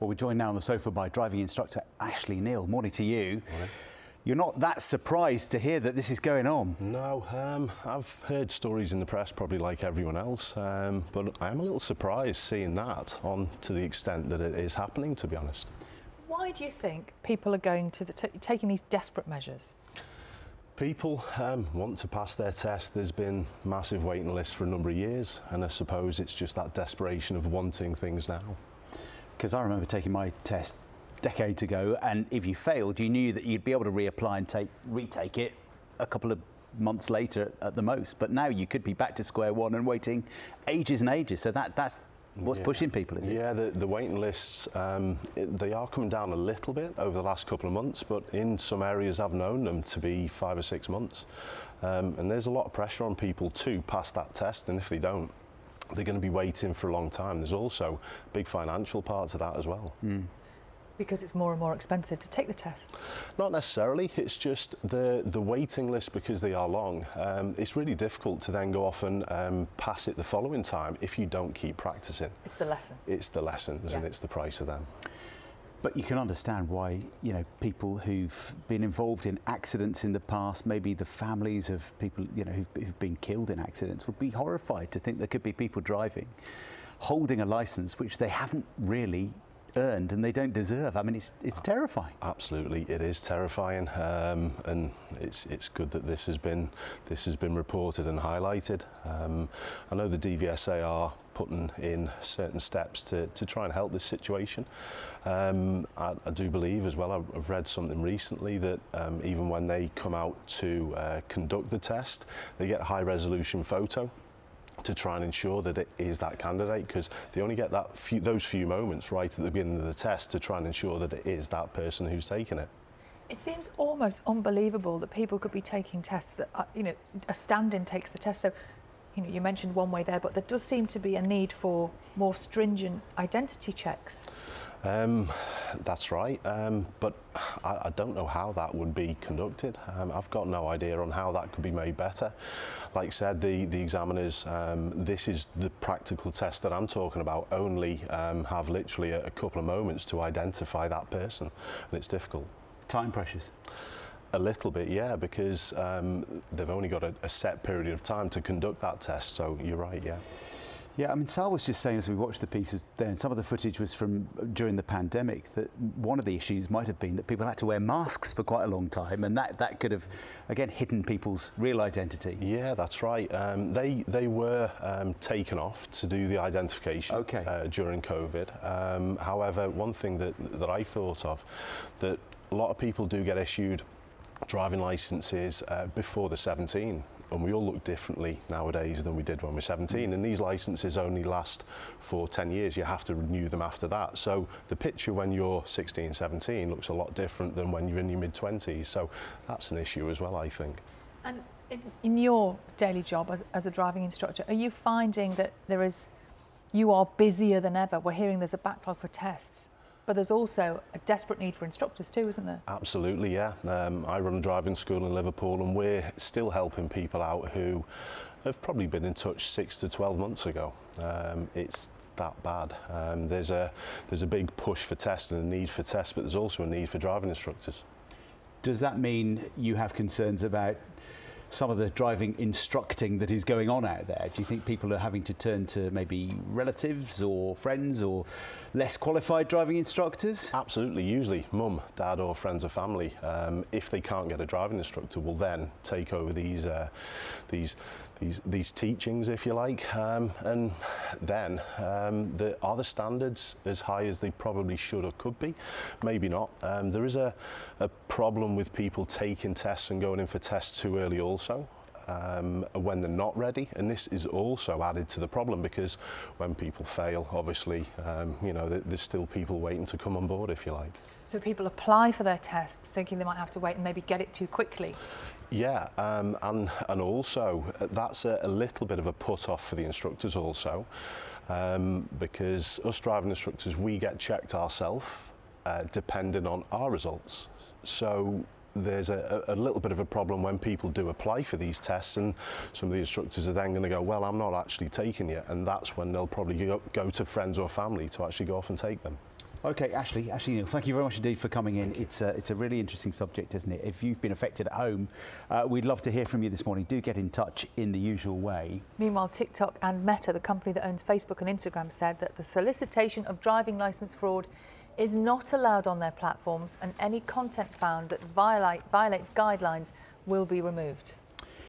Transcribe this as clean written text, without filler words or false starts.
Well, we're joined now on the sofa by driving instructor Ashley Neal. Morning to you. Morning. You're not that surprised to hear that this is going on? No, I've heard stories in the press probably like everyone else, but I'm a little surprised seeing that on to the extent that it is happening, to be honest. Why do you think people are going to taking these desperate measures? People want to pass their test. There's been massive waiting lists for a number of years, and I suppose it's just that desperation of wanting things now. Because I remember taking my test decades ago, and if you failed, you knew that you'd be able to reapply and retake it a couple of months later at the most. But now you could be back to square one and waiting ages and ages. So that's what's pushing people, is it? Yeah, the waiting lists, they are coming down a little bit over the last couple of months, but in some areas I've known them to be 5 or 6 months. And there's a lot of pressure on people to pass that test, and if they don't, they're going to be waiting for a long time. There's also a big financial part to that as well. Mm. Because it's more and more expensive to take the test? Not necessarily, it's just the waiting list, because they are long. It's really difficult to then go off and pass it the following time if you don't keep practicing. It's the lessons. It's the lessons, and it's the price of them. But you can understand why, you know, people who've been involved in accidents in the past, maybe the families of people, you know, who've been killed in accidents, would be horrified to think there could be people driving, holding a license which they haven't really earned and they don't deserve. I mean, it's terrifying. Absolutely, it is terrifying, and it's good that this has been reported and highlighted. I know the DVSA are putting in certain steps to try and help this situation. I do believe as well, I've read something recently that even when they come out to conduct the test, they get a high resolution photo to try and ensure that it is that candidate, because they only get those few moments right at the beginning of the test to try and ensure that it is that person who's taken it. It seems almost unbelievable that people could be taking tests that, you know, a stand-in takes the test. So, you know, you mentioned one way there, but there does seem to be a need for more stringent identity checks. That's right, but I don't know how that would be conducted. I've got no idea on how that could be made better. Like I said, the examiners, this is the practical test that I'm talking about, only have literally a couple of moments to identify that person, and it's difficult. Time pressures? A little bit, yeah, because they've only got a set period of time to conduct that test, so you're right, yeah. Yeah, I mean, Sal was just saying as we watched the pieces there, and some of the footage was from during the pandemic, that one of the issues might have been that people had to wear masks for quite a long time, and that could have, again, hidden people's real identity. Yeah, that's right. They were taken off to do the identification during COVID. However, one thing that I thought of, that a lot of people do get issued driving licenses before they're 17. And we all look differently nowadays than we did when we were 17, and these licenses only last for 10 years. You have to renew them after that. So the picture when you're 16, 17 looks a lot different than when you're in your mid-20s. So that's an issue as well, I think. And in your daily job as a driving instructor, are you finding that you are busier than ever? We're hearing there's a backlog for tests, but there's also a desperate need for instructors too, isn't there? Absolutely, yeah. I run a driving school in Liverpool, and we're still helping people out who have probably been in touch 6 to 12 months ago. It's that bad. There's a big push for tests and a need for tests, but there's also a need for driving instructors. Does that mean you have concerns about some of the driving instructing that is going on out there? Do you think people are having to turn to maybe relatives or friends or less qualified driving instructors? Absolutely. Usually mum, dad or friends or family, if they can't get a driving instructor, will then take over these teachings, if you like, and then are the standards as high as they probably should or could be? Maybe not. There is a problem with people taking tests and going in for tests too early also, when they're not ready, and this is also added to the problem, because when people fail, obviously, you know, there's still people waiting to come on board, if you like. So people apply for their tests thinking they might have to wait and maybe get it too quickly. Yeah, and also that's a little bit of a put off for the instructors also, because us driving instructors, we get checked ourselves depending on our results. So there's a little bit of a problem when people do apply for these tests, and some of the instructors are then going to go, well, I'm not actually taking it, and that's when they'll probably go to friends or family to actually go off and take them. Okay, Ashley Neal, thank you very much indeed for coming in. It's a really interesting subject, isn't it? If you've been affected at home, we'd love to hear from you this morning. Do get in touch in the usual way. Meanwhile, TikTok and Meta, the company that owns Facebook and Instagram, said that the solicitation of driving licence fraud is not allowed on their platforms, and any content found that violates guidelines will be removed.